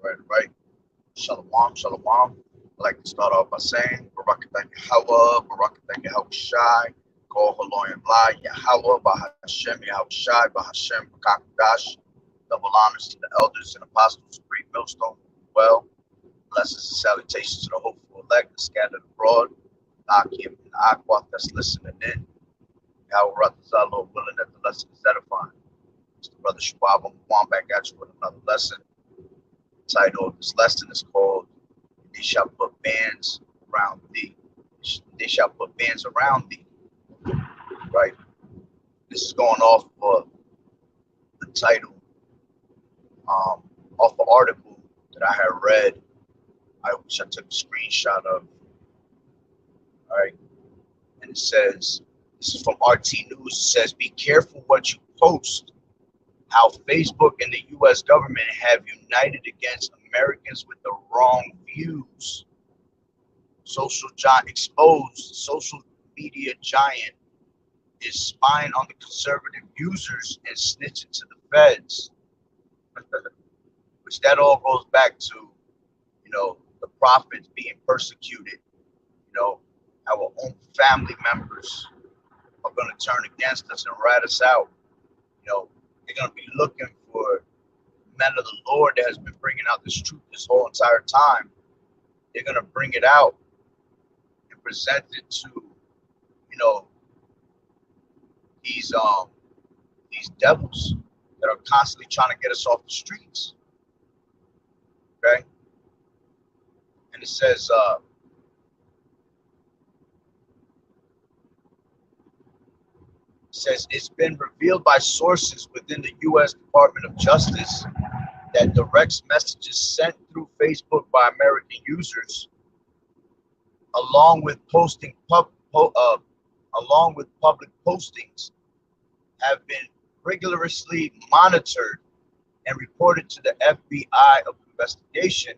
Right. Shalom, shalom. I'd like to start off by saying, Barakatah Yahawah, Barakatah Yahawashi, Kol Haloyim La, Yahawah, Bahashem, Yahawashi, Bahashem, Bakakadash. Double honors to the elders and apostles of Great Millstone. Well, blessings and salutations to the hopeful elect, the scattered abroad, Akim and Aqua that's listening in. Yahweh Ratazah, Lord willing that the lesson is edifying. Mr. Brother Shabab, I'm back at you with another lesson. The title of this lesson is called They Shall Put Bands Around Thee. They shall put bands around thee. Right? This is going off of the title, off an article that I had read. I wish I took a screenshot of. All right. And it says, this is from RT News. It says, be careful what you post. How Facebook and the U.S. government have united against Americans with the wrong views. Social giant exposed. Social media giant is spying on the conservative users and snitching to the feds. Which that all goes back to, the prophets being persecuted. Our own family members are going to turn against us and rat us out. They're going to be looking for men of the Lord that has been bringing out this truth this whole entire time. They're going to bring it out and present it to, these devils that are constantly trying to get us off the streets. Okay? And it says it's been revealed by sources within the U.S. Department of Justice that direct messages sent through Facebook by American users, along with along with public postings, have been rigorously monitored and reported to the FBI of investigation.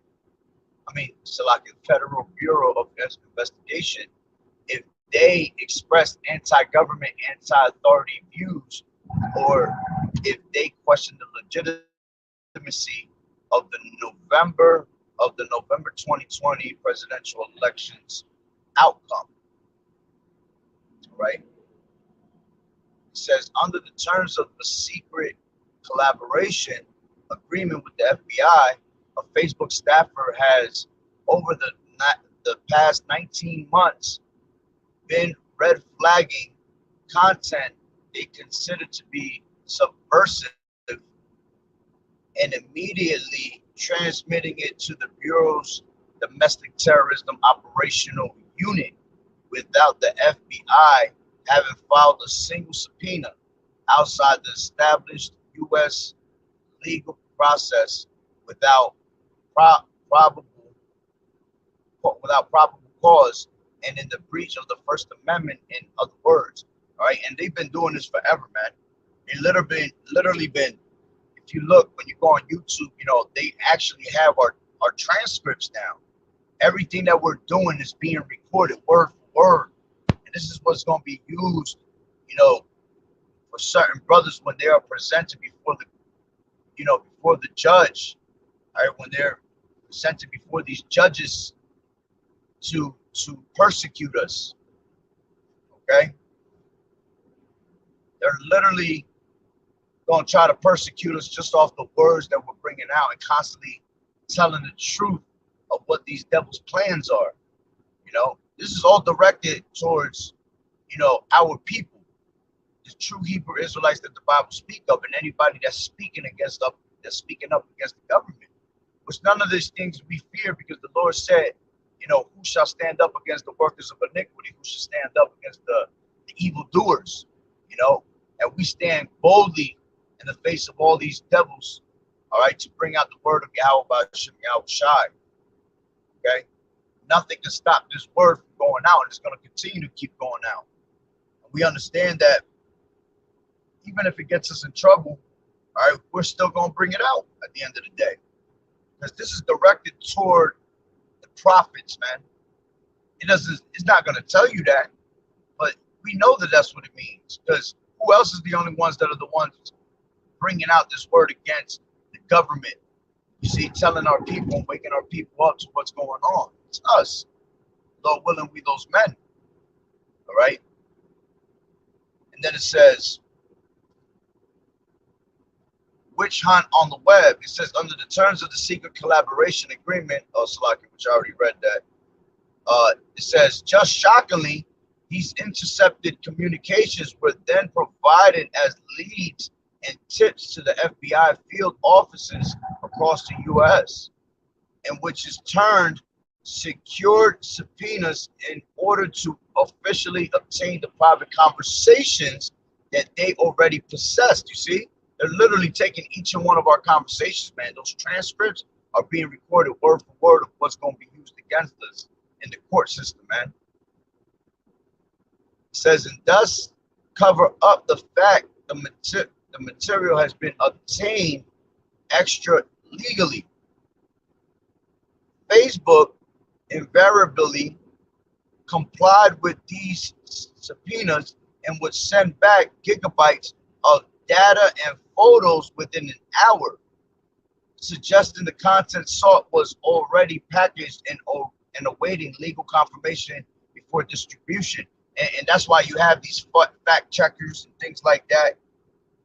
The Federal Bureau of Investigation, if they express anti-government, anti-authority views, or if they question the legitimacy of the November 2020 presidential elections outcome. Right? It says under the terms of the secret collaboration agreement with the FBI, a Facebook staffer has over the past 19 months been red flagging content they consider to be subversive and immediately transmitting it to the Bureau's domestic terrorism operational unit without the FBI having filed a single subpoena outside the established U.S. legal process without probable cause and in the breach of the First Amendment, in other words. All right, and they've been doing this forever, man. They literally been. If you look, when you go on YouTube, they actually have our transcripts now. Everything that we're doing is being recorded word for word, and this is what's going to be used, for certain brothers when they are presented before the judge. All right, when they're presented before these judges to persecute us. Okay, they're literally going to try to persecute us just off the words that we're bringing out and constantly telling the truth of what these devils' plans are. This is all directed towards, our people, the true Hebrew Israelites that the Bible speak of, and anybody that's speaking up against the government. Which none of these things we fear, because the Lord said, who shall stand up against the workers of iniquity? Who shall stand up against the evildoers? And we stand boldly in the face of all these devils, all right, to bring out the word of Yahweh Hashem Yahawashi. Okay? Nothing can stop this word from going out, and it's going to continue to keep going out. And we understand that even if it gets us in trouble, all right, we're still going to bring it out at the end of the day. Because this is directed toward the prophets, man. It's not going to tell you that, but we know that that's what it means. Because who else is the only ones that are the ones bringing out this word against the government, You see, telling our people and waking our people up to what's going on. It's us. Lord willing, we those men. All right. And then it says, witch hunt on the web. It says, under the terms of the secret collaboration agreement, Salaki, which I already read that. It says, just shockingly, these intercepted communications were then provided as leads and tips to the FBI field offices across the U.S., and which is turned secured subpoenas in order to officially obtain the private conversations that they already possessed. You see, they're literally taking each and one of our conversations, man. Those transcripts are being recorded word for word of what's going to be used against us in the court system, man. It says, and thus cover up the fact the material has been obtained extra legally. Facebook invariably complied with these subpoenas and would send back gigabytes of data and photos within an hour, suggesting the content sought was already packaged and awaiting legal confirmation before distribution. And that's why you have these fact checkers and things like that.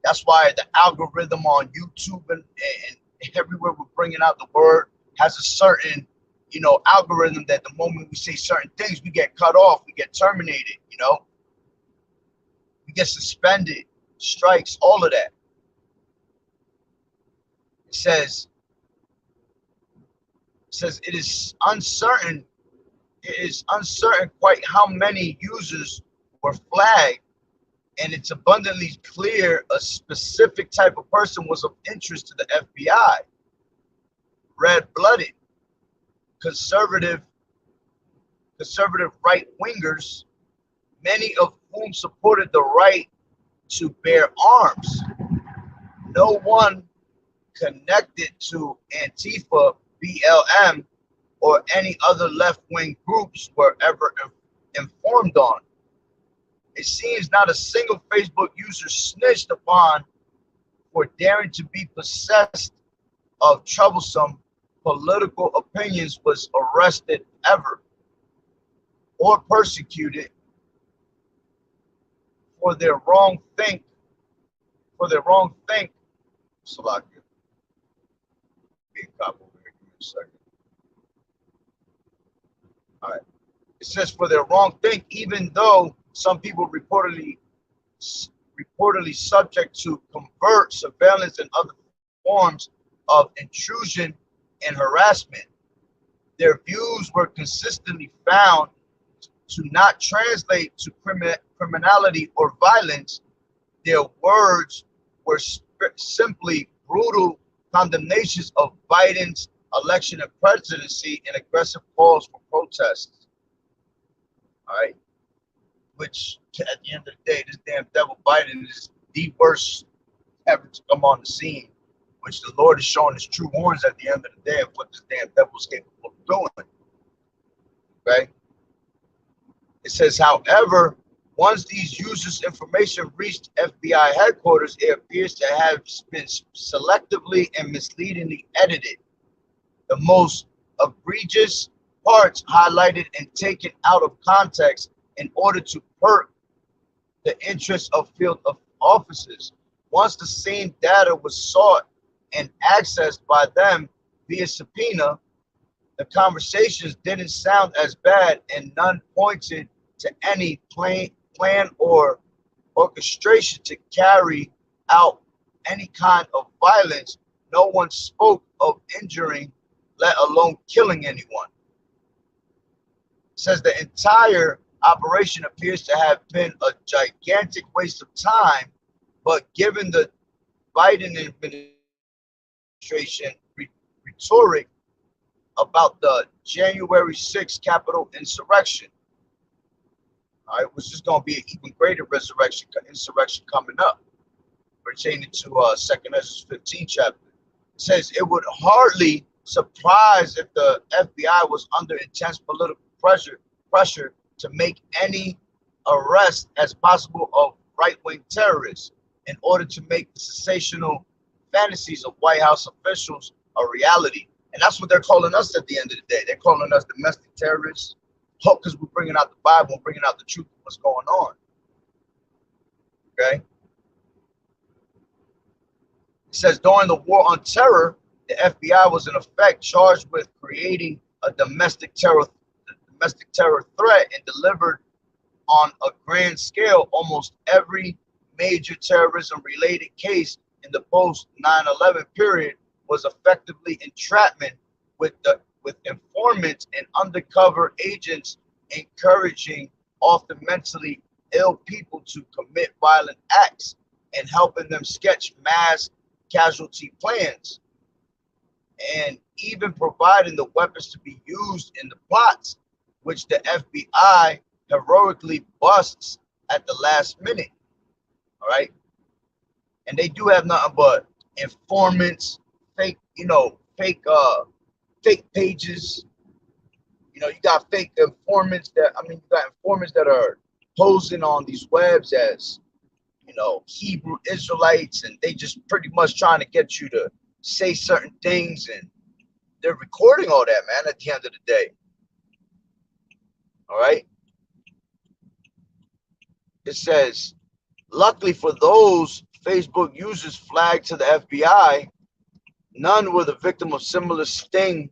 That's why the algorithm on YouTube and everywhere we're bringing out the word has a certain, you know, algorithm that the moment we say certain things, we get cut off, we get terminated, you know, we get suspended, strikes, all of that. It says it is uncertain quite how many users were flagged, and it's abundantly clear a specific type of person was of interest to the FBI. Red-blooded, conservative right-wingers, many of whom supported the right to bear arms. No one connected to Antifa, BLM, or any other left-wing groups were ever informed on. It seems not a single Facebook user snitched upon for daring to be possessed of troublesome political opinions was arrested ever or persecuted for their wrong think. Salakia. Be a cop over here. Give me a second. All right. It says for their wrong think, even though some people reportedly subject to covert surveillance and other forms of intrusion and harassment, their views were consistently found to not translate to criminality or violence. Their words were simply brutal condemnations of Biden's election and presidency and aggressive calls for protests. All right. Which, at the end of the day, this damn devil Biden is the worst ever to come on the scene, which the Lord is showing his true horns at the end of the day of what this damn devil is capable of doing. Okay? It says, however, once these users' information reached FBI headquarters, it appears to have been selectively and misleadingly edited. The most egregious parts highlighted and taken out of context in order to perk the interest of field of officers. Once the same data was sought and accessed by them via subpoena, the conversations didn't sound as bad and none pointed to any plan or orchestration to carry out any kind of violence. No one spoke of injuring, let alone killing anyone. It says the entire operation appears to have been a gigantic waste of time, but given the Biden administration rhetoric about the January 6th Capitol insurrection, all right, which is going to be an even greater insurrection coming up, pertaining to 2nd Ezra 15 chapter. It says it would hardly surprise if the FBI was under intense political pressure to make any arrest as possible of right-wing terrorists in order to make the sensational fantasies of White House officials a reality. And that's what they're calling us at the end of the day. They're calling us domestic terrorists, because we're bringing out the Bible and bringing out the truth of what's going on. Okay? It says during the war on terror, the FBI was in effect charged with creating a domestic terror threat and delivered on a grand scale almost every major terrorism related case in the post 9/11 period was effectively entrapment with informants and undercover agents encouraging often mentally ill people to commit violent acts and helping them sketch mass casualty plans, and even providing the weapons to be used in the plots, which the FBI heroically busts at the last minute. All right. And they do have nothing but informants, fake, fake pages. You got fake informants you got informants that are posing on these webs as, Hebrew Israelites, and they just pretty much trying to get you to say certain things, and they're recording all that, man, at the end of the day. All right. It says, luckily for those Facebook users flagged to the FBI, none were the victim of similar sting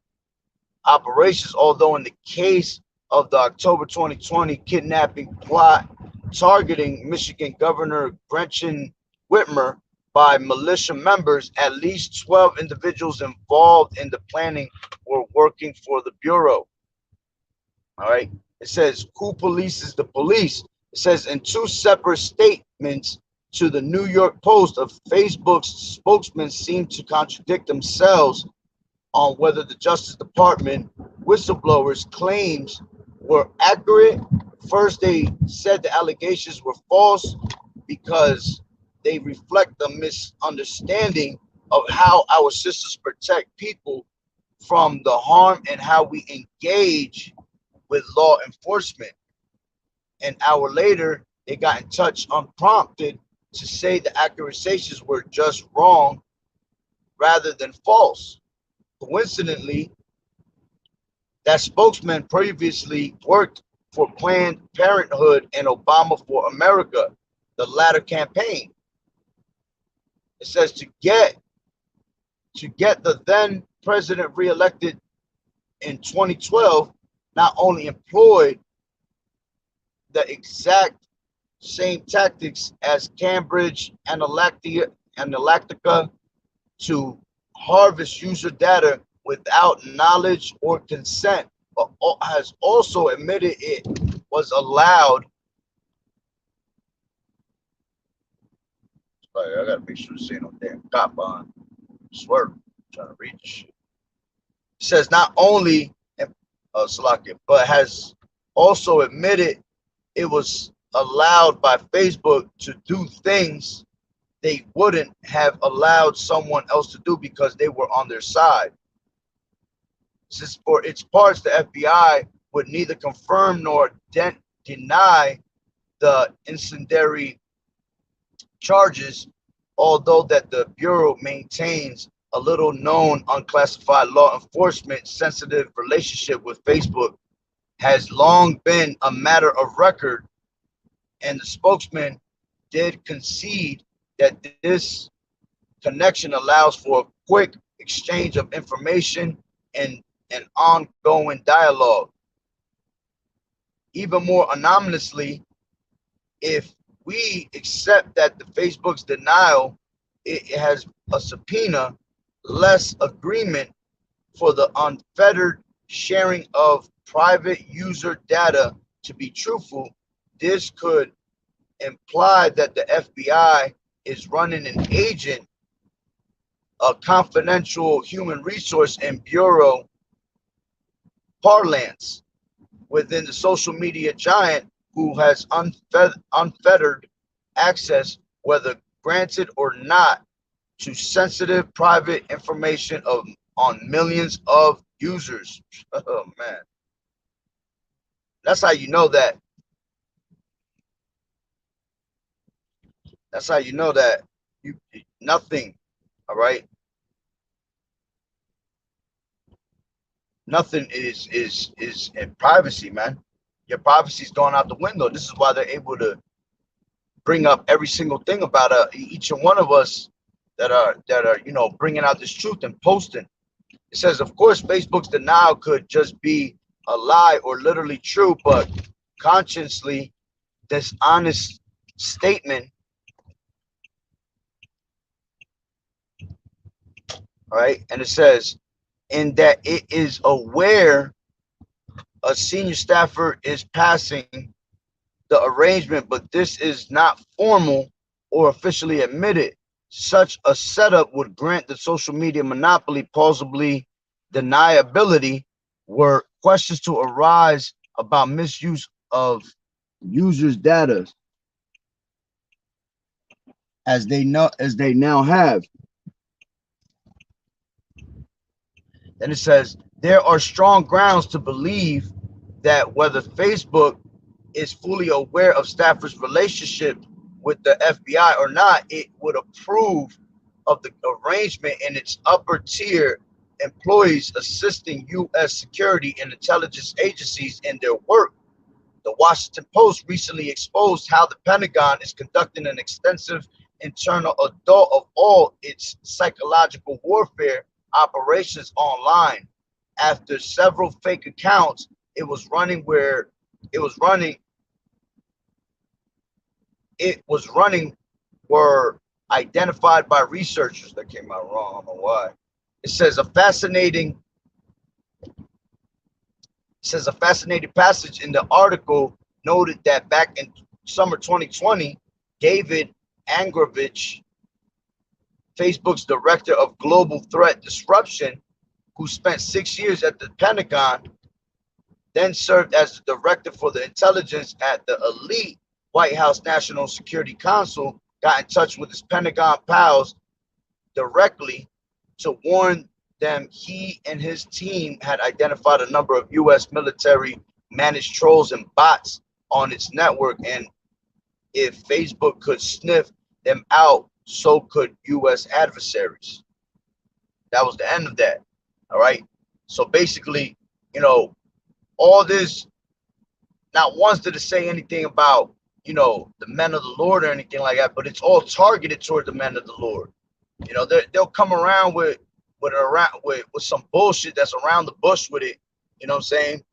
operations, although in the case of the October 2020 kidnapping plot targeting Michigan Governor Gretchen Whitmer by militia members, at least 12 individuals involved in the planning were working for the Bureau. All right. It says, who polices the police? It says in two separate statements to the New York Post, of Facebook's spokesmen seem to contradict themselves on whether the Justice Department whistleblowers' claims were accurate. First, they said the allegations were false because they reflect a misunderstanding of how our systems protect people from the harm and how we engage with law enforcement. An hour later, they got in touch unprompted to say the accusations were just wrong rather than false. Coincidentally, that spokesman previously worked for Planned Parenthood and Obama for America, the latter campaign. It says to get the then president reelected in 2012, not only employed the exact same tactics as Cambridge Analytica to harvest user data without knowledge or consent, but has also admitted it was allowed. Sorry, I gotta make sure to say no damn cop on. Swear, I'm trying to read this shit. It says not only Salakia, but has also admitted it was allowed by Facebook to do things they wouldn't have allowed someone else to do because they were on their side. Since for its parts, the FBI would neither confirm nor deny the incendiary charges, although that the Bureau maintains a little known unclassified law enforcement sensitive relationship with Facebook has long been a matter of record, and the spokesman did concede that this connection allows for a quick exchange of information and an ongoing dialogue. Even more anomalously, if we accept that the Facebook's denial, it has a subpoena, less agreement for the unfettered sharing of private user data to be truthful, this could imply that the FBI is running an agent, a confidential human resource and bureau parlance within the social media giant who has unfettered access, whether granted or not, to sensitive private information on millions of users. Oh man, that's how you know that. That's how you know that nothing. All right. Nothing is in privacy, man. Your privacy's gone out the window. This is why they're able to bring up every single thing about each and one of us that are bringing out this truth and posting. It says, of course, Facebook's denial could just be a lie or literally true, but consciously dishonest statement, all right? And it says, in that it is aware a senior staffer is passing the arrangement, but this is not formal or officially admitted. Such a setup would grant the social media monopoly plausibly deniability were questions to arise about misuse of users' data as they now have. And it says there are strong grounds to believe that whether Facebook is fully aware of Stafford's relationship with the FBI or not, it would approve of the arrangement and its upper tier employees assisting U.S. security and intelligence agencies in their work. The Washington Post recently exposed how the Pentagon is conducting an extensive internal audit of all its psychological warfare operations online. After several fake accounts it was running where it was running it was running were identified by researchers. That came out wrong. I don't know why. It says a fascinating passage in the article noted that back in summer 2020, David Angrovich, Facebook's director of global threat disruption, who spent 6 years at the Pentagon, then served as the director for the intelligence at the elite White House National Security Council, got in touch with his Pentagon pals directly to warn them he and his team had identified a number of U.S. military managed trolls and bots on its network, and if Facebook could sniff them out, so could U.S. adversaries. That was the end of that. All right. So basically, all this, not once did it say anything about, the men of the Lord or anything like that, but it's all targeted toward the men of the Lord. They'll come around with some bullshit that's around the bush with it, you know what I'm saying?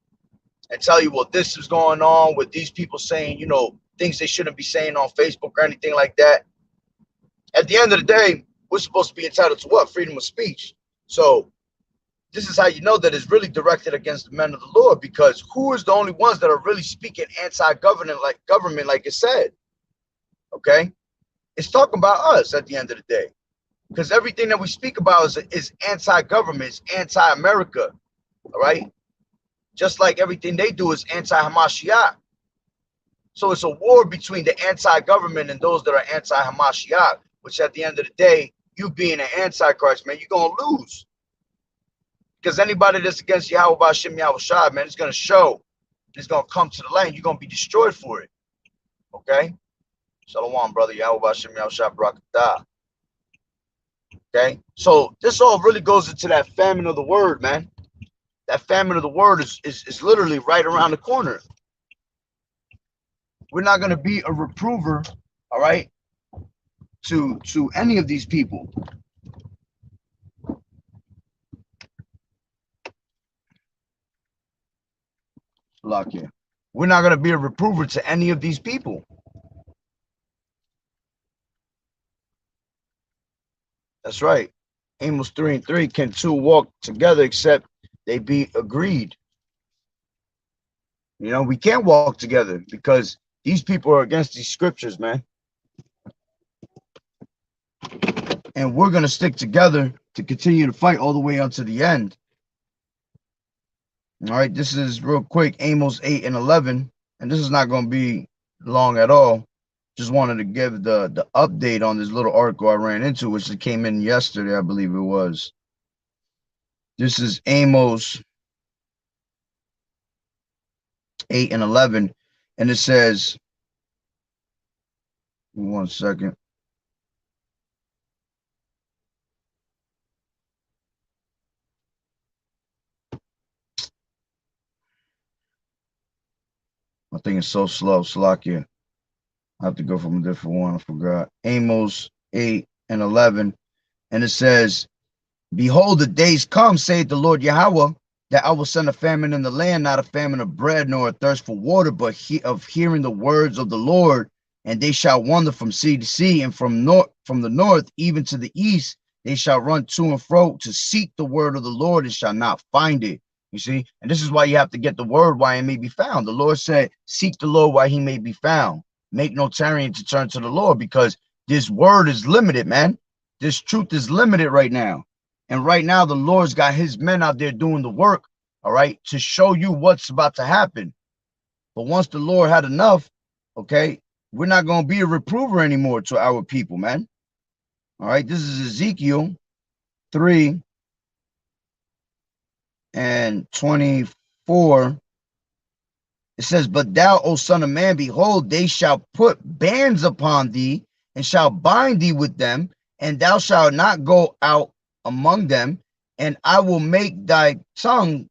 And tell you, well, this is going on with these people saying, things they shouldn't be saying on Facebook or anything like that. At the end of the day, we're supposed to be entitled to what? Freedom of speech. So this is how you know that it's really directed against the men of the Lord, because who is the only ones that are really speaking anti-government like it said? Okay? It's talking about us at the end of the day. Because everything that we speak about is anti-government, it's anti-America, all right? Just like everything they do is anti-Hamashiach. So it's a war between the anti-government and those that are anti-Hamashiach, which at the end of the day, you being an antichrist, man, you're going to lose. Because anybody that's against YAHAWAH'S, man, it's going to show. It's going to come to the land. You're going to be destroyed for it. Okay? Shalom, brother. YAHAWAH'S, barakatah. Okay? So this all really goes into that famine of the word, man. That famine of the word is literally right around the corner. We're not going to be a reprover, all right, to any of these people. Lock here. We're not going to be a reprover to any of these people. That's right. Amos 3:3, can two walk together except they be agreed? We can't walk together because these people are against these scriptures, man. And we're going to stick together to continue to fight all the way up to the end. All right, this is real quick, Amos 8:11, and this is not going to be long at all. Just wanted to give the update on this little article I ran into, which came in yesterday, I believe it was. This is Amos 8:11, and it says, 1 second. My thing is so slow. Salakia. I have to go from a different one. I forgot. Amos 8 and 11. And it says, behold, the days come, saith the Lord Yahweh, that I will send a famine in the land, not a famine of bread, nor a thirst for water, but of hearing the words of the Lord. And they shall wander from sea to sea, and from the north even to the east. They shall run to and fro to seek the word of the Lord, and shall not find it. You see, and this is why you have to get the word while it may be found. The Lord said, seek the Lord while he may be found. Make no tarrying to turn to the Lord, because this word is limited, man. This truth is limited right now. And right now, the Lord's got his men out there doing the work, all right, to show you what's about to happen. But once the Lord had enough, okay, we're not going to be a reprover anymore to our people, man. All right, this is Ezekiel 3 and 24. It says, but thou, O son of man, behold, they shall put bands upon thee, and shall bind thee with them, and thou shalt not go out among them, and I will make thy tongue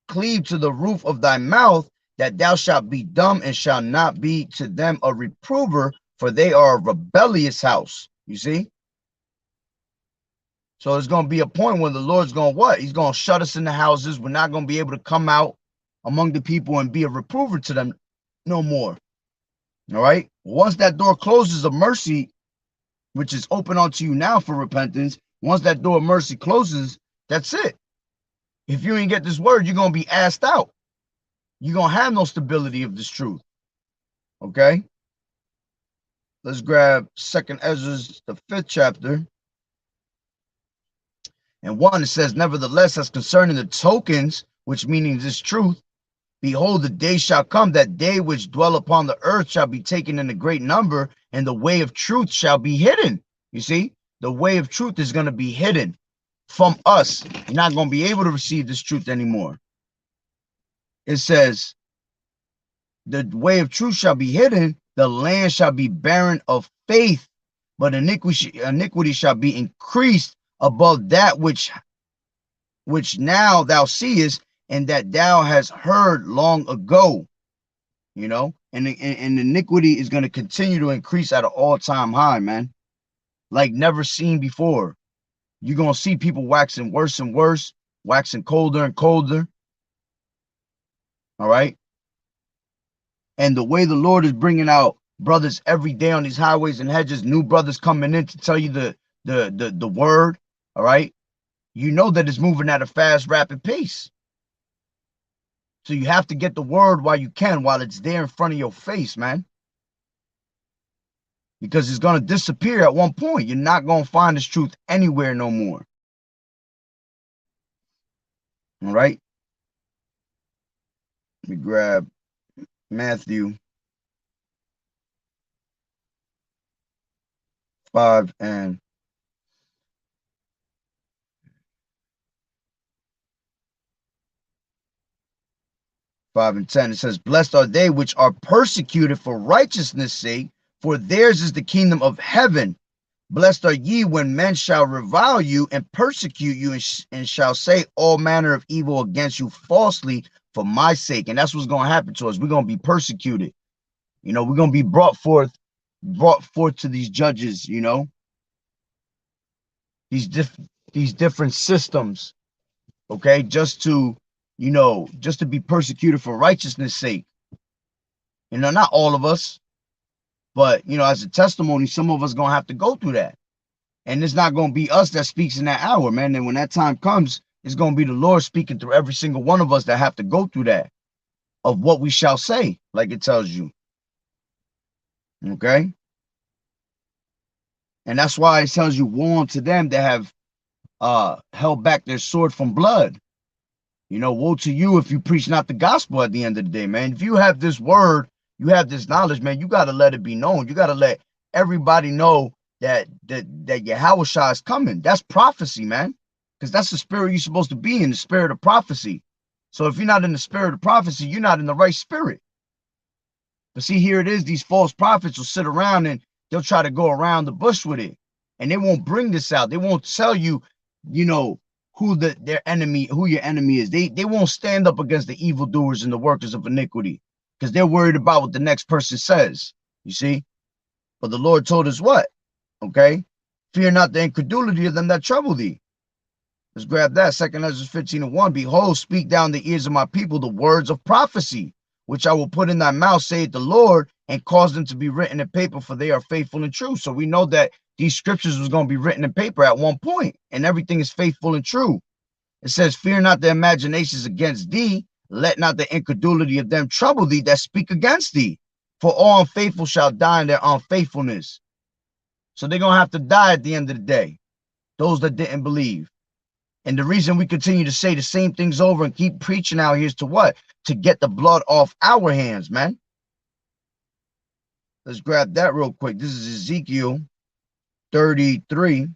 cleave to the roof of thy mouth, that thou shalt be dumb, and shalt not be to them a reprover, for they are a rebellious house. You see? So there's going to be a point where the Lord's going to what? He's going to shut us in the houses. We're not going to be able to come out among the people and be a reprover to them no more. All right? Once that door closes of mercy, which is open unto you now for repentance, once that door of mercy closes, that's it. If you ain't get this word, you're going to be asked out. You're going to have no stability of this truth. Okay? Let's grab 2nd Ezra, the 5th chapter. And 1, it says, nevertheless, as concerning the tokens, which meaning this truth, behold, the day shall come that they which dwell upon the earth shall be taken in a great number, and the way of truth shall be hidden. You see, the way of truth is going to be hidden from us. You're not going to be able to receive this truth anymore. It says, the way of truth shall be hidden, the land shall be barren of faith, but iniquity shall be increased above that which now thou seest, and that thou hast heard long ago. You know, and iniquity is going to continue to increase at an all-time high, man, like never seen before. You're going to see people waxing worse and worse, waxing colder and colder. All right. And the way the Lord is bringing out brothers every day on these highways and hedges, new brothers coming in to tell you the word. All right. You know that it's moving at a fast, rapid pace. So you have to get the word while you can, while it's there in front of your face, man. Because it's going to disappear at one point. You're not going to find this truth anywhere no more. All right. Let me grab Matthew 5 and 10. It says, blessed are they which are persecuted for righteousness' sake, for theirs is the kingdom of heaven. Blessed are ye when men shall revile you and persecute you, and shall say all manner of evil against you falsely for my sake. And that's what's going to happen to us. We're going to be persecuted. You know, we're going to be brought forth to these judges, you know, these different systems, okay, just to, you know, just to be persecuted for righteousness' sake. You know, not all of us, but, you know, as a testimony, some of us going to have to go through that. And it's not going to be us that speaks in that hour, man. And when that time comes, it's going to be the Lord speaking through every single one of us that have to go through that, of what we shall say, like it tells you. Okay? And that's why it tells you, woe unto them that have held back their sword from blood. You know, woe to you if you preach not the gospel at the end of the day, man. If you have this word, you have this knowledge, man, you got to let it be known. You got to let everybody know that YAHAWAH'S is coming. That's prophecy, man, because that's the spirit you're supposed to be in, the spirit of prophecy. So if you're not in the spirit of prophecy, you're not in the right spirit. But see, here it is. These false prophets will sit around and they'll try to go around the bush with it. And they won't bring this out. They won't tell you, you know, who your enemy is. They won't stand up against the evildoers and the workers of iniquity, because they're worried about what the next person says. You see? But the Lord told us what? Okay? Fear not the incredulity of them that trouble thee. Let's grab that. 2 Ezra 15:1. Behold, speak down the ears of my people the words of prophecy, which I will put in thy mouth, saith the Lord, and cause them to be written in paper, for they are faithful and true. So we know that these scriptures was going to be written in paper at one point, and everything is faithful and true. It says, fear not the imaginations against thee, let not the incredulity of them trouble thee that speak against thee. For all unfaithful shall die in their unfaithfulness. So they're going to have to die at the end of the day, those that didn't believe. And the reason we continue to say the same things over and keep preaching out here is to what? To get the blood off our hands, man. Let's grab that real quick. This is Ezekiel 33.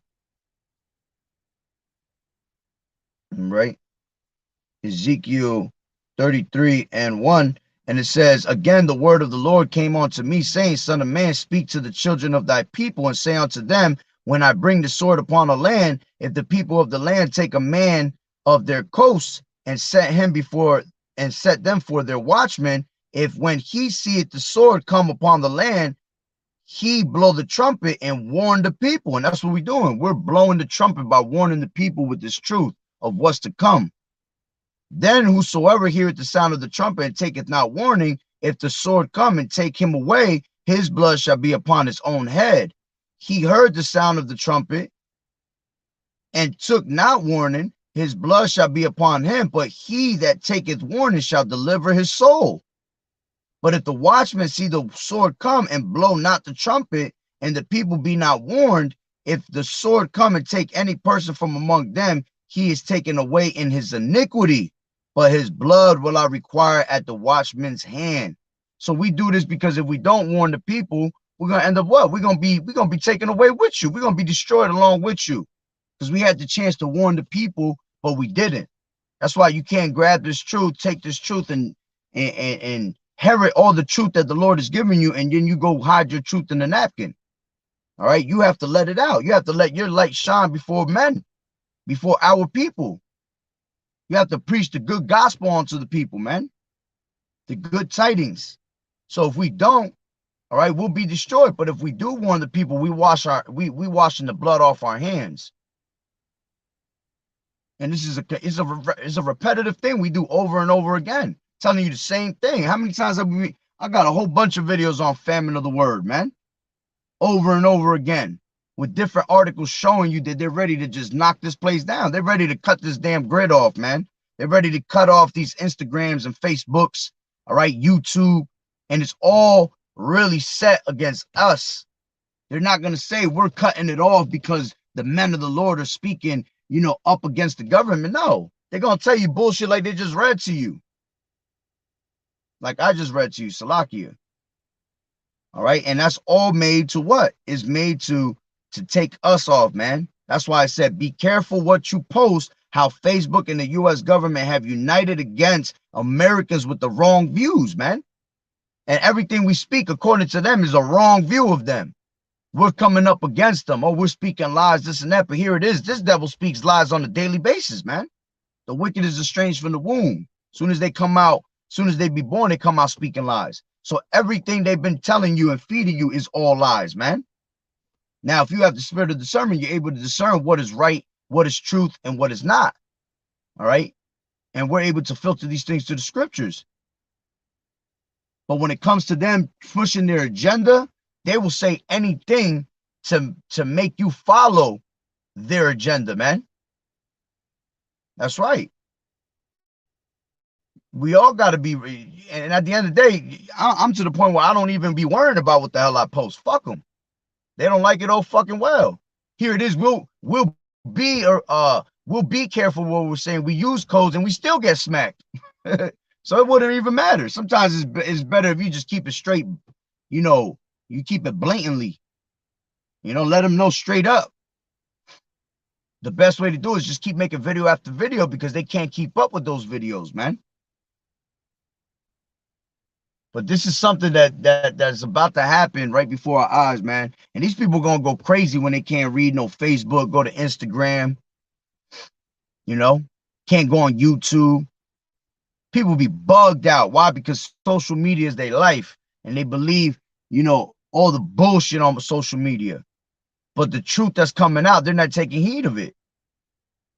Right? Ezekiel 33:1. And it says, again, the word of the Lord came unto me, saying, Son of man, speak to the children of thy people, and say unto them, when I bring the sword upon a land, if the people of the land take a man of their coasts and set them for their watchmen, if when he seeth the sword come upon the land, he blow the trumpet and warn the people. And that's what we're doing. We're blowing the trumpet by warning the people with this truth of what's to come. Then whosoever heareth the sound of the trumpet and taketh not warning, if the sword come and take him away, his blood shall be upon his own head. He heard the sound of the trumpet and took not warning, his blood shall be upon him, but he that taketh warning shall deliver his soul. But if the watchman see the sword come and blow not the trumpet, and the people be not warned, if the sword come and take any person from among them, he is taken away in his iniquity, but his blood will I require at the watchman's hand. So we do this because if we don't warn the people, we're gonna end up what? We're gonna be taken away with you. We're gonna be destroyed along with you. Because we had the chance to warn the people, but we didn't. That's why you can't grab this truth, take this truth and inherit all the truth that the Lord has given you, and then you go hide your truth in the napkin. All right, you have to let it out. You have to let your light shine before men, before our people. You have to preach the good gospel onto the people, man. The good tidings. So if we don't, all right, we'll be destroyed. But if we do warn the people, we washing the blood off our hands. And this is a repetitive thing we do over and over again, telling you the same thing. How many times have I got a whole bunch of videos on famine of the word, man, over and over again, with different articles showing you that they're ready to just knock this place down. They're ready to cut this damn grid off, man. They're ready to cut off these Instagrams and Facebooks, all right, YouTube, and it's all really set against us. They're not going to say we're cutting it off because the men of the Lord are speaking, you know, up against the government. No, they're going to tell you bullshit like they just read to you. Like I just read to you, Salakia. All right. And that's all made to what? Is made to take us off, man. That's why I said, be careful what you post, how Facebook and the U.S. government have united against Americans with the wrong views, man. And everything we speak, according to them, is a wrong view of them. We're coming up against them. Oh, we're speaking lies, this and that. But here it is. This devil speaks lies on a daily basis, man. The wicked is estranged from the womb. Soon as they come out, soon as they be born, they come out speaking lies. So everything they've been telling you and feeding you is all lies, man. Now, if you have the spirit of discernment, you're able to discern what is right, what is truth, and what is not. All right. And we're able to filter these things to the scriptures. But when it comes to them pushing their agenda, they will say anything to make you follow their agenda, man. That's right. We all got to be, and at the end of the day, I'm to the point where I don't even be worrying about what the hell I post. Fuck them. They don't like it, oh fucking well. Here it is. We'll be careful what we're saying. We use codes and we still get smacked. So it wouldn't even matter. Sometimes it's better if you just keep it straight. You know, you keep it blatantly. You know, let them know straight up. The best way to do it is just keep making video after video, because they can't keep up with those videos, man. But this is something that's about to happen right before our eyes, man. And these people are going to go crazy when they can't read no Facebook, go to Instagram, you know, can't go on YouTube. People be bugged out. Why? Because social media is their life, and they believe, all the bullshit on social media. But the truth that's coming out, they're not taking heed of it.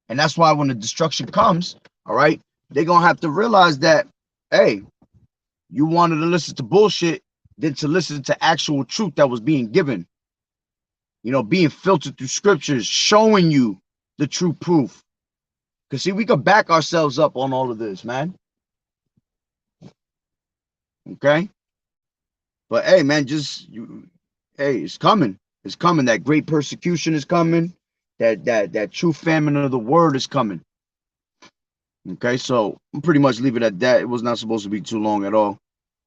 And that's why when the destruction comes, all right, they're going to have to realize that, hey, you wanted to listen to bullshit than to listen to actual truth that was being given. Being filtered through scriptures, showing you the true proof. Because, see, we could back ourselves up on all of this, man. Okay? But, hey, man, it's coming. It's coming. That great persecution is coming. That true famine of the word is coming. Okay, so I'm pretty much leave it at that. It was not supposed to be too long at all.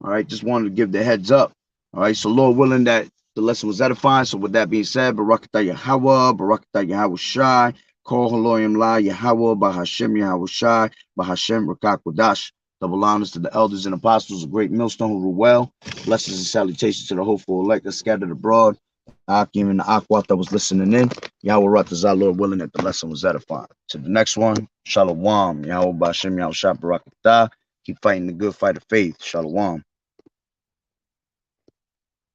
All right, just wanted to give the heads up. All right, so Lord willing that the lesson was edifying. So with that being said, Barakatah Yahweh, Barakatah Yahweh Shai, Kol Haloyim La Yahweh, Bahashem Yahweh Shai, Bahashem Rakak Wadash. Double honors to the elders and apostles of Great Millstone who rule well. Blessings and salutations to the hopeful elect that scattered abroad. Akim and the Akwat that was listening in. Yahweh Ratazah, Lord willing that the lesson was edifying. To the next one, Shalom. Yahweh Bashem Yahweh Shah Barakatah. Keep fighting the good fight of faith. Shalom.